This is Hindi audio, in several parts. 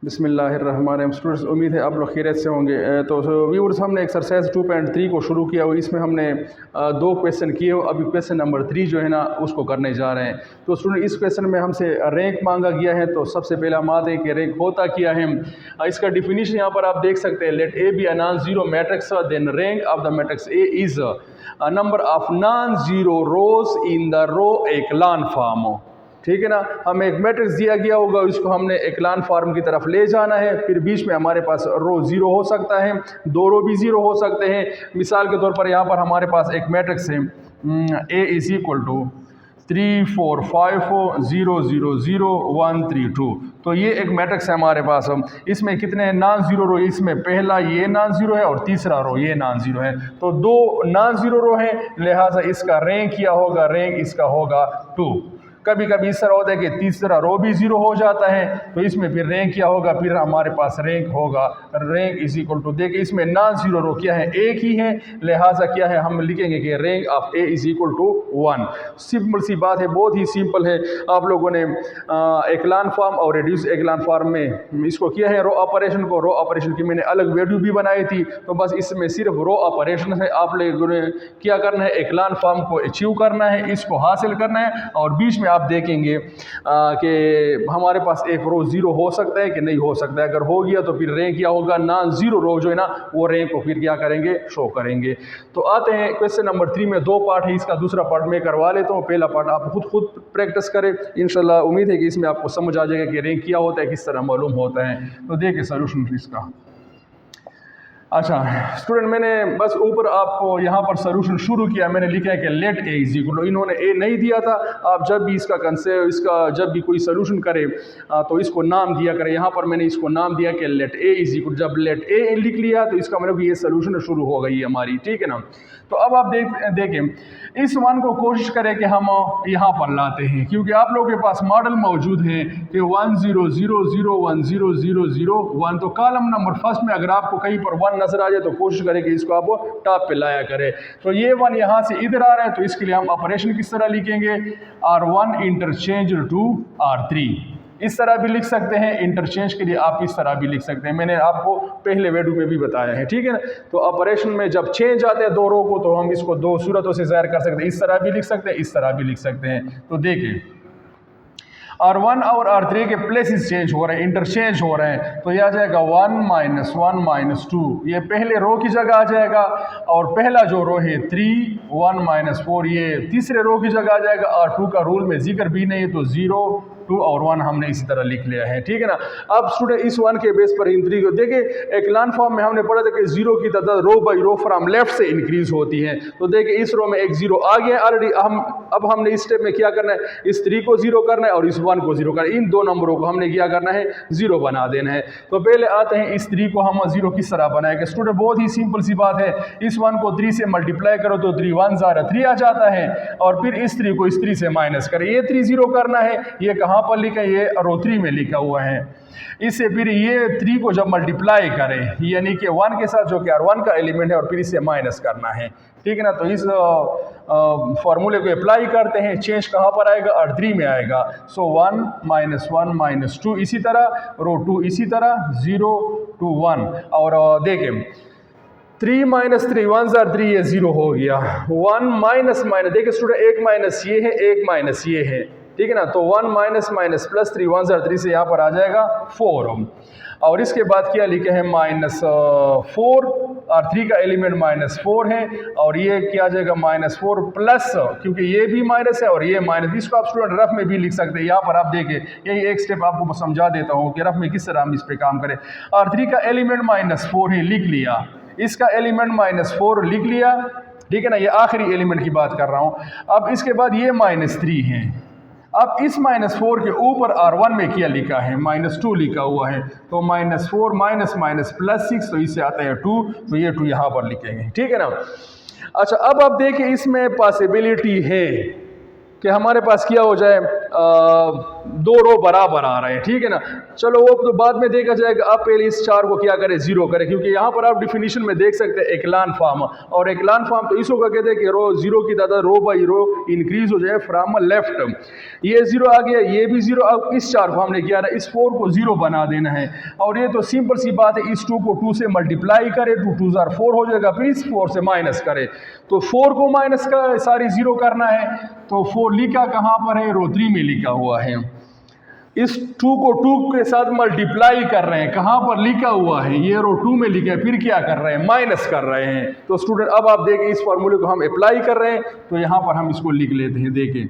बिस्मिल्लाहिर्रहमानिर्रहीम। स्टूडेंट्स, उम्मीद है आप लोग खैरियत से होंगे। तो व्यूअर्स, हमने एक्सरसाइज 2.3 को शुरू किया और इसमें हमने दो क्वेश्चन किए। अभी क्वेश्चन नंबर 3 जो है ना उसको करने जा रहे हैं। तो स्टूडेंट, इस क्वेश्चन में हमसे रैंक मांगा गया है। तो सबसे पहले हम आते हैं कि रैंक होता क्या है। इसका डिफिनीशन यहाँ पर आप देख सकते हैं। Let A be a non zero matrix, then rank of the matrix A is number of non zero rows in the row echelon form. ठीक है ना। हमें एक मैट्रिक्स दिया गया होगा, इसको हमने एक्लान फॉर्म की तरफ ले जाना है। फिर बीच में हमारे पास रो जीरो हो सकता है, दो रो भी जीरो हो सकते हैं। मिसाल के तौर पर यहाँ पर हमारे पास एक मैट्रिक्स है ए इज इक्वल टू 3 4 5 0 0 0 1 3 2। तो ये एक मैट्रिक्स है हमारे पास। इसमें कितने नॉन जीरो रो, इसमें पहला ये नॉन जीरो है और तीसरा रो ये नॉन जीरो है। तो दो नॉन जीरो रो है, लिहाजा इसका रैंक क्या होगा, रैंक इसका होगा 2। कभी कभी इस तरह होता है कि तीसरा रो भी जीरो हो जाता है, तो इसमें फिर रैंक क्या होगा, फिर हमारे पास रैंक होगा रैंक इज इक्वल टू, देखिए इसमें नॉन जीरो रो क्या है, एक ही है, लिहाजा क्या है हम लिखेंगे कि rank of A is equal to 1। Simple सी बात है, बहुत ही सिंपल है। आप लोगों ने एक्लान फॉर्म और रिड्यूस एक्लान फॉर्म में इसको किया है। रो ऑपरेशन को, रो ऑपरेशन की मैंने अलग वैल्यू भी बनाई थी, तो बस इसमें सिर्फ रो ऑपरेशन है। आप लोगों ने क्या करना है, एक्लान फॉर्म को अचीव करना है, इसको हासिल करना है। और बीच में आप देखेंगे कि हमारे पास एक रो जीरो हो सकता है कि नहीं हो सकता है। अगर हो गया तो फिर रैंक क्या होगा, नॉन जीरो रो जो है ना वो रैंक को फिर क्या करेंगे, शो करेंगे। तो आते हैं क्वेश्चन नंबर 3 में दो पार्ट है, इसका दूसरा पार्ट मैं करवा लेता हूँ। पहला पार्ट आप खुद प्रैक्टिस करें, इंशाल्लाह उम्मीद है कि इसमें आपको समझ आ जाएगा कि रैंक क्या होता है, किस तरह मालूम होता है। तो देखिए सोल्यूशन इसका। अच्छा स्टूडेंट, मैंने बस ऊपर आपको यहाँ पर सोल्यूशन शुरू किया, मैंने लिखा है कि let A is equal to, इन्होंने ए नहीं दिया था। आप जब भी इसका कंसेप्ट, इसका जब भी कोई सोल्यूशन करे तो इसको नाम दिया करें। यहाँ पर मैंने इसको नाम दिया कि लेट ए इज इक्वल, जब लेट ए लिख लिया तो इसका मतलब ये सोल्यूशन शुरू हो गई हमारी, ठीक है ना। तो अब आप देखें इस वन को कोशिश करें कि हम यहाँ पर लाते हैं, क्योंकि आप लोगों के पास मॉडल मौजूद है कि 1 0 0 0 1 0 0 0 1। तो कॉलम नंबर फर्स्ट में अगर आपको कहीं पर 1 नजर आ जाए तो कोशिश करें कि इसको आप टॉप पे लाया करें। तो ये 1 यहाँ से इधर आ रहा है, तो इसके लिए हम ऑपरेशन किस तरह लिखेंगे, R1 इंटरचेंज टू R3। इस तरह भी लिख सकते हैं, इंटरचेंज के लिए आप इस तरह भी लिख सकते हैं, मैंने आपको पहले वीडियो में भी बताया है, ठीक है ना। तो ऑपरेशन में जब चेंज आते हैं दो रो को, तो हम इसको दो सूरतों से ज़ाहिर कर सकते हैं, इस तरह भी लिख सकते हैं, इस तरह भी लिख सकते हैं। तो देखिए R1 और R3 के प्लेसेस चेंज हो रहे हैं, इंटरचेंज हो रहे हैं। तो यह आ जाएगा 1 -1 -2, ये पहले रो की जगह आ जाएगा। और पहला जो रो है 3 1 -4, ये तीसरे रो की जगह आ जाएगा। और 2 का रूल में जिक्र भी नहीं है, तो 0 2 और 1 हमने इसी तरह लिख लिया है, ठीक है ना। अब स्टूडेंट इस 1 के बेस पर इन 3 को देखिए, एक्लान फॉर्म में हमने पढ़ा था कि 0 की तादाद रो बाई रो फ्रॉम लेफ्ट से इंक्रीज होती है। तो देखिए इस रो में एक 0 आ गया ऑलरेडी। अब हमने इस स्टेप में क्या करना है, इस 3 को 0 करना है और इस 1 को 0 करना है। इन दो नंबरों को हमने क्या करना है, 0 बना देना है। तो पहले आते हैं इस 3 को हम 0 किस तरह बनाएंगे। स्टूडेंट बहुत ही सिंपल सी बात है, इस 1 को 3 से मल्टीप्लाई करो तो 3 1 3 आ जाता है। और फिर इस 3 को इस 3 से माइनस करें, ये 3 0 करना है। ये कहाँ पर लिखा है, ये रो 3 में लिखा हुआ है। इससे फिर ये 3 को जब मल्टीप्लाई करें, यानी कि 1 के साथ जो कि R1 का एलिमेंट है, और फिर इससे माइनस करना है, ठीक है ना। तो इस फॉर्मूले को अप्लाई करते हैं, चेंज कहाँ पर आएगा, R3 में आएगा। सो 1 -1 -2, इसी तरह रो 2 इसी तरह 0 2 1। और देखें 3 -3 1 3, ये 0 हो गया। 1 माइनस देखिए स्टूडेंट, एक माइनस ये है, एक माइनस ये है, ठीक है ना। तो 1 - +3 1 3 से यहाँ पर आ जाएगा 4। और इसके बाद क्या लिखे हैं, -4, और 3 का एलिमेंट -4 है। और ये क्या आ जाएगा, -4 प्लस, क्योंकि ये भी माइनस है और ये माइनस। इसको आप स्टूडेंट रफ में भी लिख सकते हैं। यहाँ पर आप देखिए, यही एक स्टेप आपको समझा देता हूँ कि रफ में किस तरह हम इस पर काम करें। और 3 का एलिमेंट -4 है, लिख लिया। इसका एलिमेंट -4 लिख लिया, ठीक है ना। ये आखिरी एलिमेंट की बात कर रहा हूँ। अब इसके बाद ये -3 है। अब इस -4 के ऊपर R1 में क्या लिखा है, -2 लिखा हुआ है। तो -4 +6, तो इससे आता है 2, तो ये 2 यहाँ पर लिखेंगे, ठीक है ना। अच्छा अब आप देखिए, इसमें पॉसिबिलिटी है कि हमारे पास क्या हो जाए, दो रो बराबर आ रहे हैं, ठीक है ना। चलो वो तो बाद में देखा जाएगा, आप पहले इस 4 को क्या करें, ज़ीरो करें, क्योंकि यहाँ पर आप डिफिनीशन में देख सकते हैं एकलान फॉर्म, और एकलान फॉर्म तो इसको का कहते हैं कि रो जीरो की तादाद रो बाई रो इंक्रीज हो जाए फ्रॉम लेफ्ट। ये ज़ीरो आ गया, ये भी ज़ीरो। अब इस 4 को हमने किया ना, इस 4 को ज़ीरो बना देना है, और ये तो सिंपल सी बात है, इस 2 को 2 से मल्टीप्लाई करें, 2 2 ज़ार 4 हो जाएगा, फिर इस 4 से माइनस करें, तो 4 को माइनस का सारी ज़ीरो करना है, तो 4 लिखा कहाँ पर है, रो 3 में लिखा हुआ है। इस 2 को 2 के साथ मल्टीप्लाई कर रहे हैं, कहाँ पर लिखा हुआ है, ये रो 2 में लिखा है, फिर क्या कर रहे हैं, माइनस कर रहे हैं। तो स्टूडेंट अब आप देखें, इस फॉर्मूले को हम अप्लाई कर रहे हैं, तो यहाँ पर हम इसको लिख लेते हैं, देखें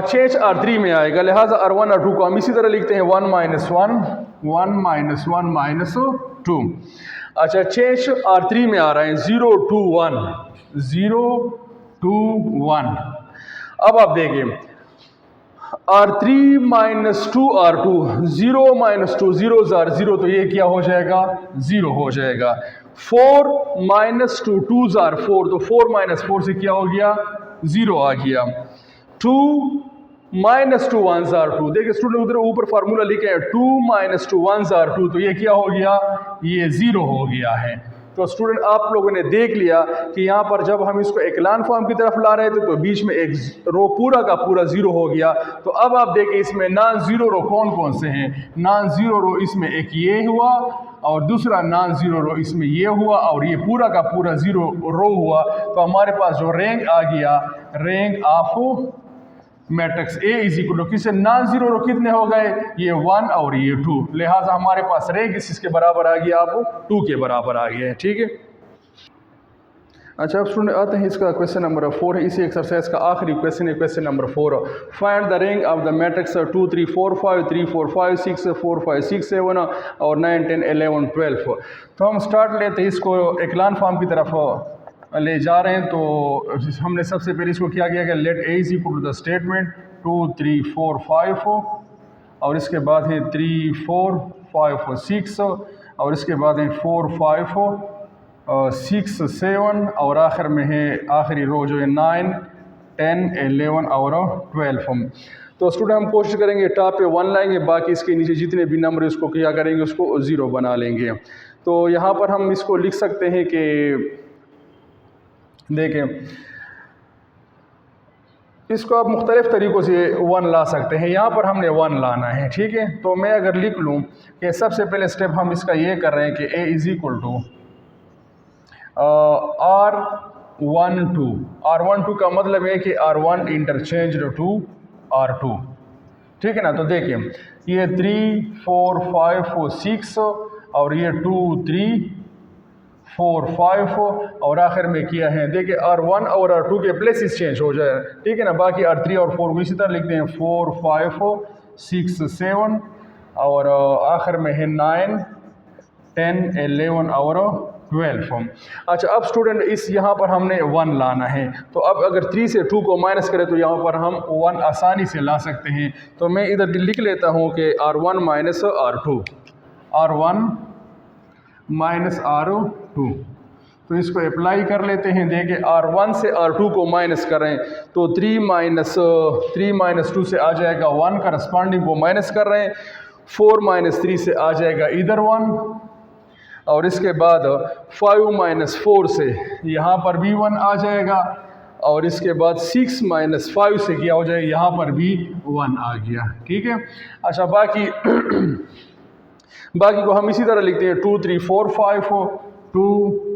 चेंज R3 में आएगा, लिहाजा R1 R2 को हम इसी तरह लिखते हैं 1 - 1 1 - 1 - 2। अच्छा, चेंज R3 में आ रहा है 0 2 1 0 2 1। अब आप देखिए R3 - 2 R2 0 - 2 0 ज़ार 0, तो ये क्या हो जाएगा, 0 हो जाएगा। 4 - 2 2 ज़ार 4, तो 4 - 4 से क्या हो गया, 0 आ गया। 2 - 2 1 ज़ार 2, देखिए स्टूडेंट उधर ऊपर फार्मूला लिखे हैं 2 - 2 1 ज़ार 2, तो ये क्या हो गया, ये 0 हो गया है। तो स्टूडेंट आप लोगों ने देख लिया कि यहाँ पर जब हम इसको एकलान फॉर्म की तरफ ला रहे थे तो बीच में एक रो पूरा का पूरा 0 हो गया। तो अब आप देखिए इसमें नॉन ज़ीरो रो कौन कौन से हैं। नॉन ज़ीरो रो इसमें एक ये हुआ, और दूसरा नॉन ज़ीरो रो इसमें ये हुआ, और ये पूरा का पूरा 0 रो हुआ। तो हमारे पास जो रैंक आ गया, rank of matrix A is equal to किससे, नॉन जीरो रो कितने हो गए, ये 1 और ये 2, लिहाजा हमारे पास रैंक इसके बराबर आ गया, आप 2 के बराबर आ गया है, ठीक है। अच्छा, अब स्टूडेंट आते हैं इसका क्वेश्चन नंबर 4 है, इसी एक्सरसाइज का आखिरी क्वेश्चन है, question number 4। Find the rank of the matrix 2 3 4 5 3 4 5 6 4 5 6 7 और 9 10 11 12। तो हम स्टार्ट लेते हैं इसको एकलान फॉर्म की तरफ ले जा रहे हैं। तो हमने सबसे पहले इसको क्या किया कि let A is equal to the statement 2 3 4 5 और इसके बाद है 3 4 5 6 और इसके बाद है 4 5 6 7 और आखिर में है आखिरी रो जो है 9 10 11 और 12। तो स्टूडेंट हम कोशिश करेंगे टॉप पे 1 लाएंगे, बाकी इसके नीचे जितने भी नंबर उसको क्या करेंगे, उसको 0 बना लेंगे। तो यहाँ पर हम इसको लिख सकते हैं कि देखें, इसको आप मुख्तलिफ़ तरीक़ों से 1 ला सकते हैं। यहाँ पर हमने 1 लाना है, ठीक है। तो मैं अगर लिख लूँ कि सबसे पहले स्टेप हम इसका ये कर रहे हैं कि A is equal to R12 का मतलब है कि R1 इंटरचेंज टू R2, ठीक है ना। तो देखिए ये 3 4 5 6 और ये 2 3 4 5 और आखिर में किया है, देखिए R1 और R2 के प्लेसेस चेंज हो जाए, ठीक है ना। बाकी R3 और 4 को इसी तरह लिखते हैं 4 5 6 7 और आखिर में है 9 10 11 और 12। अच्छा, अब स्टूडेंट इस यहाँ पर हमने 1 लाना है। तो अब अगर 3 से 2 को माइनस करें तो यहाँ पर हम 1 आसानी से ला सकते हैं। तो मैं इधर लिख लेता हूँ कि R1 minus R2, R1 minus R2। तो इसको अप्लाई कर लेते हैं। देखिए R1 से R2 को माइनस करें तो 3 माइनस 2 से आ जाएगा 1, करस्पॉन्डिंग को माइनस कर रहे हैं। 4 - 3 से आ जाएगा इधर 1 और इसके बाद 5 - 4 से यहाँ पर भी 1 आ जाएगा और इसके बाद 6 - 5 से क्या हो जाएगा, यहाँ पर भी 1 आ गया, ठीक है। अच्छा, बाकी को हम इसी तरह लिखते हैं 2 3 4 5 2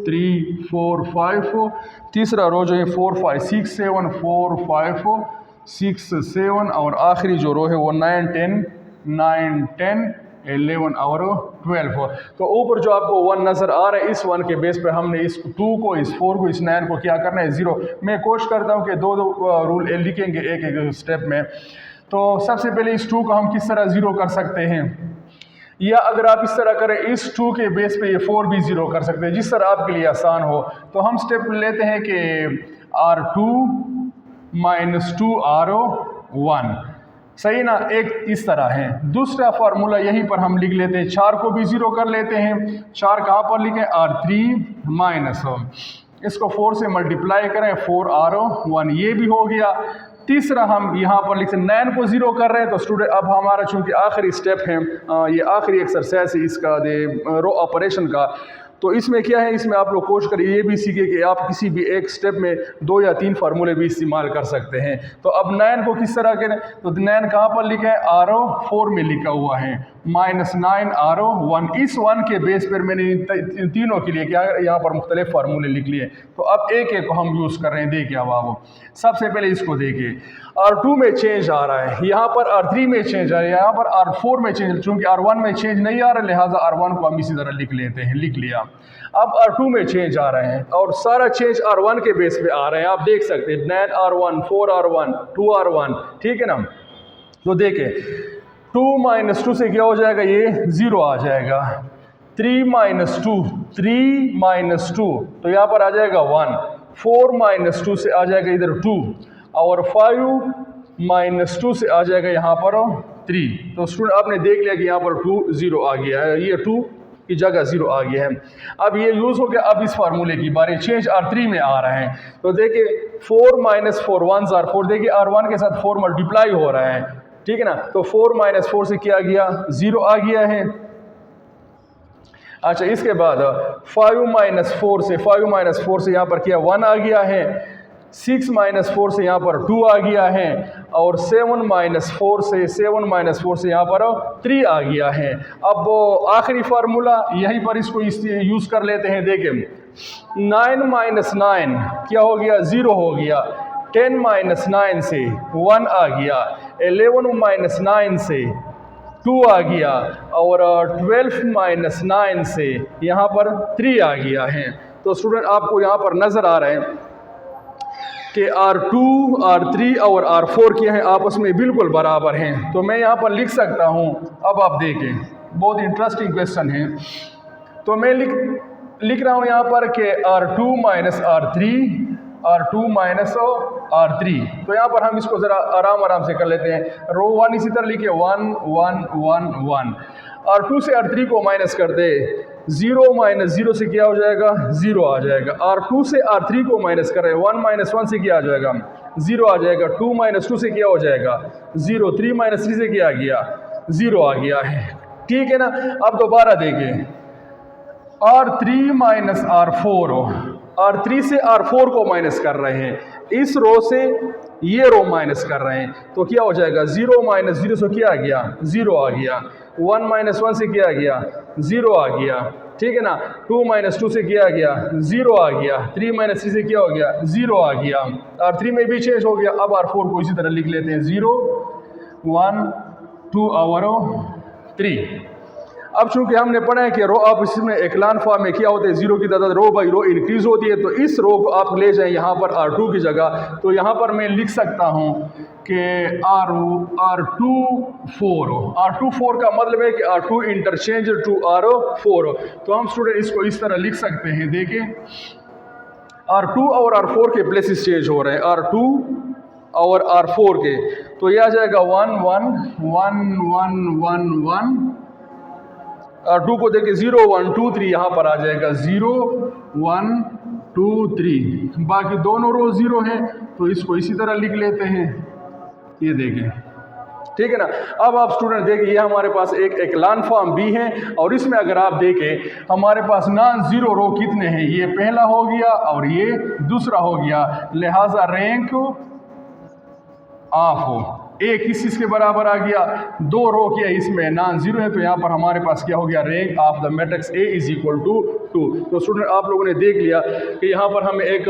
3 4 5, तीसरा रो जो है 4 5 6 7 4 5 6 7 और आखिरी जो रो है वो 9 10 11 और 12। तो ऊपर जो आपको 1 नज़र आ रहा है, इस 1 के बेस पे हमने इस 2 को, इस 4 को, इस 9 को क्या करना है, 0। मैं कोशिश करता हूँ कि दो रूल लिखेंगे एक एक स्टेप में। तो सबसे पहले इस 2 को हम किस तरह 0 कर सकते हैं, या अगर आप इस तरह करें इस 2 के बेस पे ये 4 भी 0 कर सकते हैं, जिस तरह आपके लिए आसान हो। तो हम स्टेप लेते हैं कि R2 - 2 R1, सही ना, एक इस तरह है। दूसरा फार्मूला यहीं पर हम लिख लेते हैं, 4 को भी 0 कर लेते हैं। 4 कहाँ पर लिखें, R3 माइनस, इसको 4 से मल्टीप्लाई करें 4 R1, ये भी हो गया। तीसरा हम यहाँ पर लिखते 9 को 0 कर रहे हैं। तो स्टूडेंट अब हमारा चूँकि आखिरी स्टेप है, ये आखिरी एक्सरसाइज है इसका रो ऑपरेशन का, तो इसमें क्या है, इसमें आप लोग कोशिश करिए ये भी सीखे कि आप किसी भी एक स्टेप में 2 या 3 फार्मूले भी इस्तेमाल कर सकते हैं। तो अब 9 को किस तरह करें, तो 9 कहाँ पर लिखा है, RO4 में लिखा हुआ है, -9 RO1। इस 1 के बेस पर मैंने इन तीनों के लिए क्या यहाँ पर मुख्तलिफ फार्मूले लिख लिए। तो अब एक एक को हम यूज़ कर रहे हैं। देखिए अब आप सबसे पहले इसको देखिए, R2 में चेंज आ रहा है, यहाँ पर R3 में चेंज आ रहा है, यहाँ पर R4 में चेंज, चूँकि R1 में चेंज नहीं आ रहा लिहाजा R1 को हम इसी तरह लिख लेते हैं, लिख लिया। अब R2 में चेंज आ रहे हैं और सारा चेंज R1 के बेस पे आ रहे हैं, आप देख सकते हैं 9 R1, 4 R1, 2 R1, ठीक है ना। तो देखें 2 - 2 से क्या हो जाएगा, ये 0 आ जाएगा। 3 - 2, 3 - 2 तो यहाँ पर आ जाएगा 1। 4 - 2 से आ जाएगा इधर 2 और 5 - 2 से आ जाएगा यहाँ पर 3। तो स्टूडेंट आपने देख लिया कि यहाँ पर 2 0 आ गया है, ये 2 की जगह 0 आ गया है। अब ये यूज़ हो गया। अब इस फार्मूले की बारे चेंज R3 में आ रहे हैं। तो देखिए 4 - 4 1s are 4, देखिए R1 के साथ 4 मल्टीप्लाई हो रहा है, ठीक है ना। तो 4 - 4 से क्या गया, 0 आ गया है। अच्छा इसके बाद 5 - 4 से 5 - 4 से यहाँ पर क्या 1 आ गया है। 6 - 4 से यहाँ पर 2 आ गया है और 7 - 4 से यहाँ पर 3 आ गया है। अब आखिरी फार्मूला यहीं पर इसको यूज़ कर लेते हैं। देखें 9 - 9 क्या हो गया, 0 हो गया। 10 - 9 से 1 आ गया। 11 - 9 से 2 आ गया और 12 - 9 से यहाँ पर 3 आ गया है। तो स्टूडेंट आपको यहाँ पर नज़र आ रहा है कि R2, R3 और R4 क्या हैं, आपस में बिल्कुल बराबर हैं। तो मैं यहाँ पर लिख सकता हूँ। अब आप देखें, बहुत इंटरेस्टिंग क्वेश्चन है। तो मैं लिख रहा हूँ यहाँ पर कि R2 - R3, R2 - R3। तो यहाँ पर हम इसको ज़रा आराम से कर लेते हैं। रो 1 इसी तरह लिखे 1 1 1 1। R2 से R3 को माइनस कर दे, 0 - 0 से क्या हो जाएगा, 0 आ जाएगा। R2 से R3 को माइनस कर रहे हैं, 1 - 1 से क्या आ जाएगा, 0 आ जाएगा। 2 - 2 से क्या हो जाएगा, 0। 3 - 3 से क्या आ गया, 0 आ गया है, ठीक है ना। अब दोबारा देखें R3 - R4, R3 से R4 को माइनस कर रहे हैं, इस रो से ये रो माइनस कर रहे हैं। तो क्या हो जाएगा, 0 - 0 से क्या आ गया, 0 आ गया। 1 - 1 से क्या आ गया, 0 आ गया, ठीक है ना। 2 - 2 से क्या आ गया, 0 आ गया। 3 - 3 से क्या हो गया, 0 आ गया। R3 में भी चेंज हो गया। अब R4 को इसी तरह लिख लेते हैं, 0 1 2 और 3। अब चूंकि हमने पढ़ा है कि रो आप इसमें एकलान फॉर्म में क्या होते हैं, 0 की तादाद रो बाई रो इंक्रीज होती है। तो इस रो को आप ले जाएं यहाँ पर R2 की जगह। तो यहाँ पर मैं लिख सकता हूँ कि R2 4 का मतलब है कि R2 इंटरचेंज टू R4। तो हम स्टूडेंट इसको इस तरह लिख सकते हैं। देखें R2 और R4 के प्लेसेस चेंज हो रहे हैं, R2 और R4 के। तो यह आ जाएगा 1 1 1 1 1 1। R2 को देखिए 0 1 2 3, यहाँ पर आ जाएगा 0 1 2 3। बाकी दोनों रो 0 हैं, तो इसको इसी तरह लिख लेते हैं। ये देखें, ठीक है ना। अब आप स्टूडेंट देखिए, ये हमारे पास एक एकलान फॉर्म भी है और इसमें अगर आप देखें हमारे पास नॉन जीरो रो कितने हैं, ये पहला हो गया और ये दूसरा हो गया, लिहाजा रैंक ऑफ हो। एक इस चीज़ के बराबर आ गया, 2 रो किया इसमें नॉन जीरो है, तो यहाँ पर हमारे पास क्या हो गया, rank of the matrix A is equal to 2। तो स्टूडेंट आप लोगों ने देख लिया कि यहाँ पर हमें एक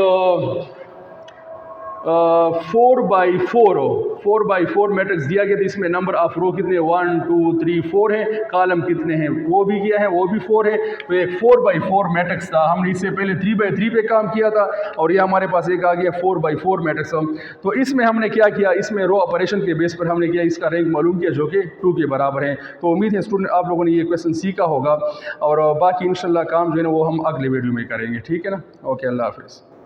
4x4 मैट्रिक्स दिया गया था। इसमें नंबर ऑफ रो कितने 1 2 3 4 है, कॉलम कितने हैं वो भी किया है, वो भी 4 है। तो एक 4x4 मैट्रिक्स था। हमने इससे पहले 3x3 पे काम किया था और ये हमारे पास एक आ गया 4x4 मैट्रिक्स। तो इसमें हमने क्या किया, इसमें रो ऑपरेशन के बेस पर हमने किया, इसका रैंक मालूम किया जो कि 2 के बराबर है। तो उम्मीद है स्टूडेंट आप लोगों ने ये क्वेश्चन सीखा होगा और बाकी इंशाल्लाह काम जो है ना वो हम अगले वीडियो में करेंगे, ठीक है ना। ओके, अल्लाह हाफिज़।